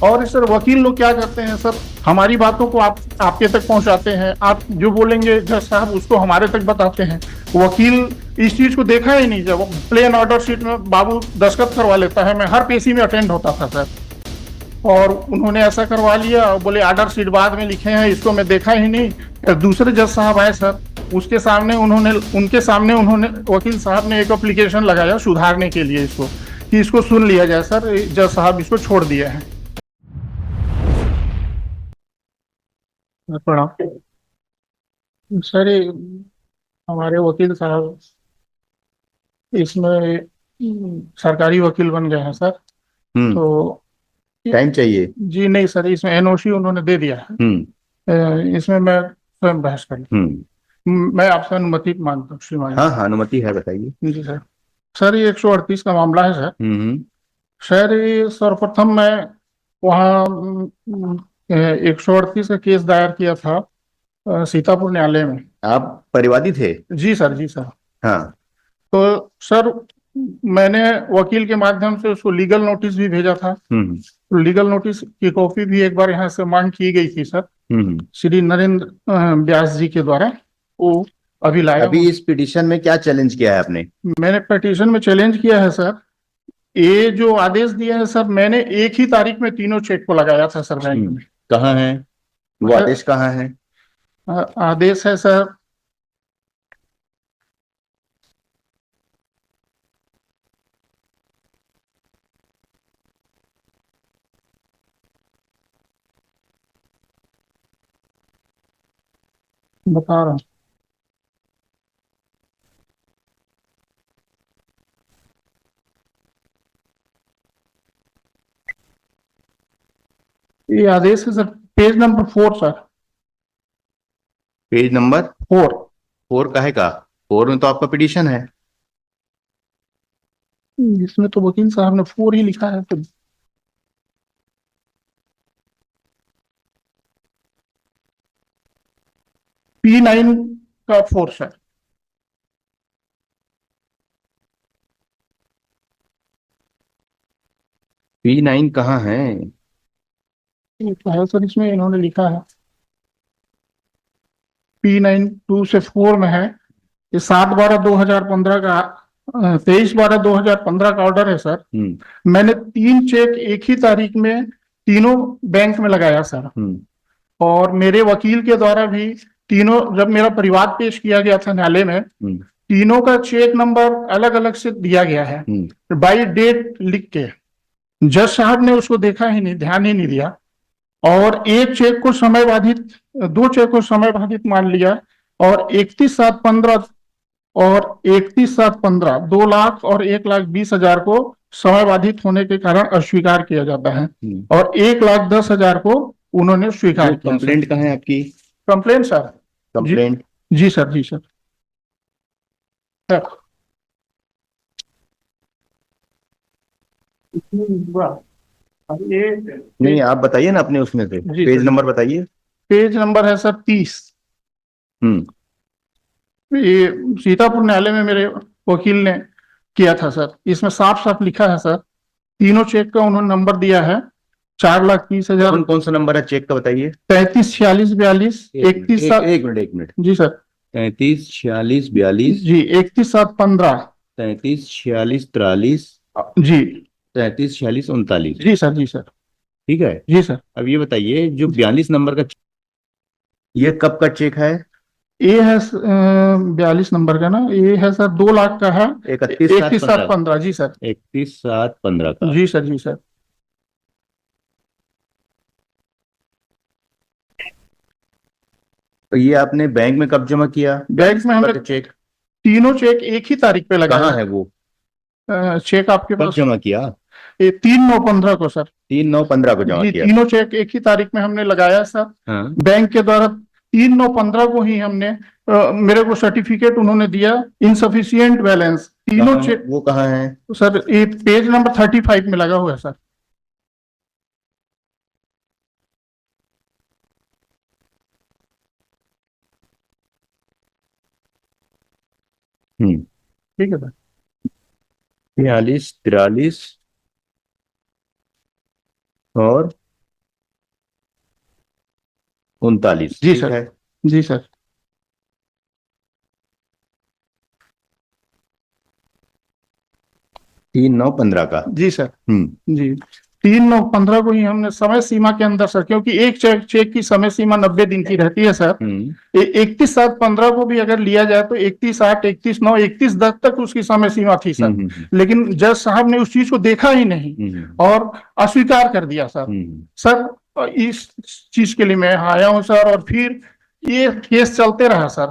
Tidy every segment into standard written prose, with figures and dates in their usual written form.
और सर वकील लोग क्या करते हैं सर, हमारी बातों को आपके तक पहुंचाते हैं, आप जो बोलेंगे जज साहब उसको हमारे तक बताते हैं। वकील इस चीज को देखा ही नहीं, जब प्लेन ऑर्डर शीट में बाबू दस्तखत करवा लेता है, मैं हर पेशी में अटेंड होता था सर, और उन्होंने ऐसा करवा लिया और बोले ऑर्डर शीट बाद में लिखे हैं, इसको मैं देखा ही नहीं। फिर दूसरे जज साहब आए सर, उनके सामने उन्होंने वकील साहब ने एक एप्लीकेशन लगाया सुधारने के लिए इसको, कि इसको सुन लिया जाए सर, जज साहब इसको छोड़ दिए हैं। प्रणाम सर, ये हमारे वकील साहब इसमें सरकारी वकील बन गए हैं सर। हम्म। तो टाइम चाहिए। जी नहीं सर, इसमें एनओसी उन्होंने दे दिया है। इसमें मैं स्वयं बहस कर लूं। मैं आपसे अनुमति मांगता हूँ श्रीमान। हाँ हाँ, अनुमति है, बताइए। जी सर। सर ये 138 का मामला है सर। सर ये सर्वप्रथम मैं वहाँ 138 का केस दायर किया था सीतापुर न्यायालय में। आप परिवादी थे? जी सर, जी सर। हाँ। तो सर मैंने वकील के माध्यम से उसको लीगल नोटिस भी भेजा था। तो लीगल नोटिस की कॉपी भी एक बार यहाँ से मांग की गई थी सर, श्री नरेंद्र व्यास जी के द्वारा। वो अभी लाया अभी इस पिटीशन में क्या चैलेंज किया है आपने? मैंने पिटीशन में चैलेंज किया है सर, ये जो आदेश दिया है सर, मैंने एक ही तारीख में तीनों चेक को लगाया था सर बैंक में। कहाँ है वो आदेश, कहाँ है? आदेश है सर, बता रहा हूँ। ये आदेश है sir, page number 4 sir. Page number 4। 4 काहे का? 4 में तो आपका पिटीशन है। इसमें तो वकील साहब ने 4 ही लिखा है तो। P9 का 4 सर। P9 कहाँ है? ये तो है सर, इसमें इन्होंने लिखा है P9 2 से 4 में है। ये 7/12/2015 का 23/12/2015 का ऑर्डर है सर। मैंने 3 चेक एक ही तारीख में तीनों बैंक में लगाया सर। और मेरे वकील के द्वारा भी तीनों, जब मेरा परिवाद पेश किया गया था न्यायालय में, तीनों का चेक नंबर अलग अलग से दिया गया है बाई डेट लिख के। जज साहब ने उसको देखा ही नहीं, ध्यान ही नहीं दिया, और एक चेक को समय बाधित, 2 चेक को समय बाधित मान लिया, और 31/7/15 और 31/7/15 2 लाख और 1,20,000 को समय बाधित होने के कारण अस्वीकार किया जाता है, और 1,10,000 को उन्होंने स्वीकार किया। कंप्लेंट कहाँ है आपकी? Complaint sir. कंप्लेंट? जी सर, जी सर। ये नहीं, आप बताइए ना अपने उसमें से, पेज नंबर बताइए। पेज नंबर है सर 30। ये सीतापुर न्यायालय में मेरे वकील ने किया था सर। इसमें साफ साफ लिखा है सर, तीनों चेक का उन्होंने नंबर दिया है 4,30,000। कौन सा नंबर है चेक का, बताइए। 334642 31। एक मिनट। जी सर। 334642 जी 31/7/15। 334643। जी 334639। जी सर, जी सर। ठीक है। जी सर। अब ये बताइए, जो 42 नंबर का, ये कब का चेक है? ये है 42 नंबर का ना, ये है सर 2 लाख का है। 31/7/15। जी सर। 31/7/15 का। जी सर, जी सर। तो ये आपने बैंक में कब जमा किया? बैंक में हमने चेक, तीनों चेक एक ही तारीख पे लगाया। कहाँ है वो चेक आपके कब पास? जमा किया? ये 3/9/15 को सर। 3/9/15 को जमा जी किया। तीनों चेक एक ही तारीख में हमने लगाया सर। हाँ। बैंक के द्वारा 3/9/15 को ही हमने मेरे को सर्टिफिकेट उन्होंने दिया इनसफिशियंट बैलेंस। तीनों चेक वो कहाँ है? सर, ये पेज नंबर 35 में लगा हुआ है सर। ठीक है सर। 42 43 और 39। जी ठीक सर। है। जी सर। 3/9/15 का। जी सर। हम्म। जी 3/9/15 को ही हमने समय सीमा के अंदर सर, क्योंकि एक चेक की समय सीमा 90 दिन की रहती है सर। 31/7/15 को भी अगर लिया जाए तो 31/8, 31/9, 31/10 तक उसकी समय सीमा थी सर। लेकिन जज साहब ने उस चीज को देखा ही नहीं और अस्वीकार कर दिया सर। सर इस चीज के लिए मैं आया हूं सर, और फिर ये केस चलते रहा सर,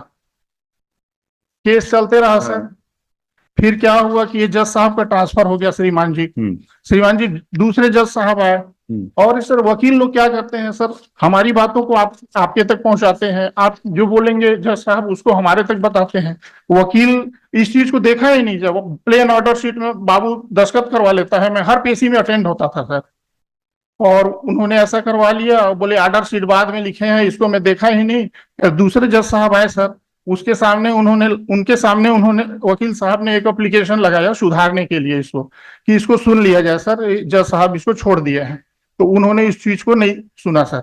केस चलते रहा सर। फिर क्या हुआ कि ये जज साहब का ट्रांसफर हो गया श्रीमान जी। श्रीमान जी दूसरे जज साहब आए, और सर वकील लोग क्या करते हैं सर, हमारी बातों को आपके तक पहुंचाते हैं, आप जो बोलेंगे जज साहब उसको हमारे तक बताते हैं। वकील इस चीज को देखा ही नहीं, जब प्लेन ऑर्डर शीट में बाबू दस्तखत करवा लेता है, मैं हर पेशी में अटेंड होता था सर, और उन्होंने ऐसा करवा लिया और बोले ऑर्डर शीट बाद में लिखे हैं, इसको मैं देखा ही नहीं। फिर दूसरे जज साहब आए सर, उनके सामने उन्होंने वकील साहब ने एक एप्लीकेशन लगाया सुधारने के लिए इसको, कि इसको सुन लिया जाए सर, जज साहब इसको छोड़ दिए हैं। तो उन्होंने इस चीज को नहीं सुना सर।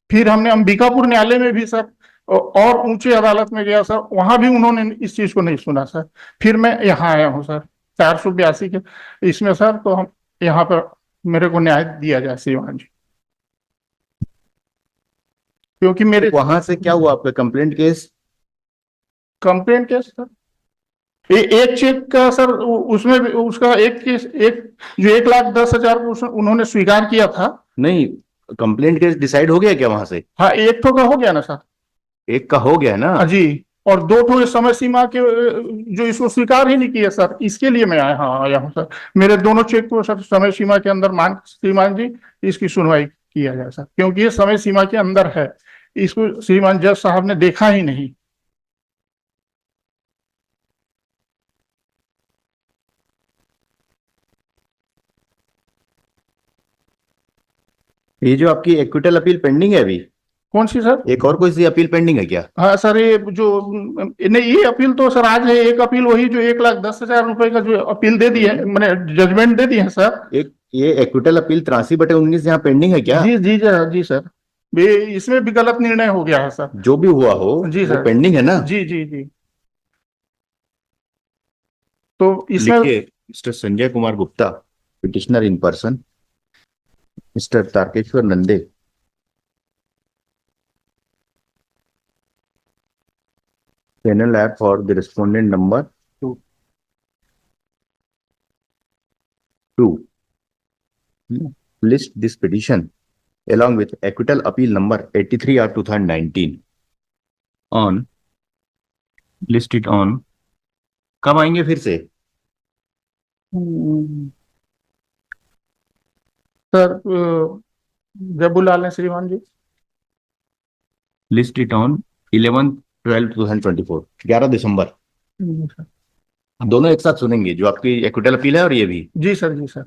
फिर हमने अंबिकापुर न्यायालय में भी सर और ऊंची अदालत में गया सर, वहां भी उन्होंने इस चीज को नहीं सुना सर। फिर मैं यहाँ आया हूँ सर 482 के इसमें सर, तो हम यहाँ पर मेरे को न्याय दिया जाए श्रीमान जी, क्योंकि मेरे वहां से क्या हुआ आपका complaint case? Complaint case sir, एक चेक का सर, उसमें भी उसका एक केस, एक जो 1,10,000 को उन्होंने स्वीकार किया था। नहीं, कंप्लेंट केस डिसाइड हो गया क्या वहां से? हाँ, एक ठो का हो गया ना सर। एक का हो गया ना? हाँ जी, और 2 ठो इस समय सीमा के जो इसको स्वीकार ही नहीं किया सर, इसके लिए मैं आया हूँ सर। मेरे दोनों चेक को सर समय सीमा के अंदर श्रीमान जी इसकी सुनवाई किया जाए सर, क्योंकि ये समय सीमा के अंदर है, इसको श्रीमान जज साहब ने देखा ही नहीं। ये जो आपकी एक्विटल अपील पेंडिंग है अभी, कौन सी सर? एक और कोई सी अपील पेंडिंग है क्या? हाँ सर, ये जो नहीं, ये अपील तो सर आज है, एक अपील वही जो 1,10,000 रुपए का जो अपील दे दी है, मैंने जजमेंट दे दी है सर। एक ये एक्विटल अपील 83/19 यहाँ पेंडिंग है क्या? जी जी जी सर, इसमें भी गलत निर्णय हो गया है सर। जो भी हुआ हो जी वो सर, पेंडिंग है ना? जी जी जी। तो इसमें लिखिए, mister Sanjay Kumar Gupta, petitioner in person, mister Tarkeshwar Nande, panel app for the respondent number 2 list this petition along with acquittal appeal number 83/2019 on list it on। कब आएंगे फिर से? सर जब बुला लें श्रीमान जी। लिस्ट इट ऑन 11/12/2024, 11 दिसंबर। दोनों एक साथ सुनेंगे, जो आपकी एक्विटल अपील है और ये भी। जी सर, जी सर।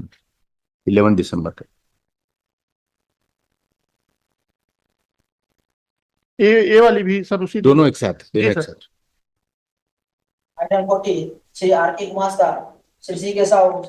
11 दिसंबर का। ये वाली भी सर उसी दोनों एक साथ, जी एक सर। साथ। Item 40, Sri R.K. Kumasta, Sri C. Keshav,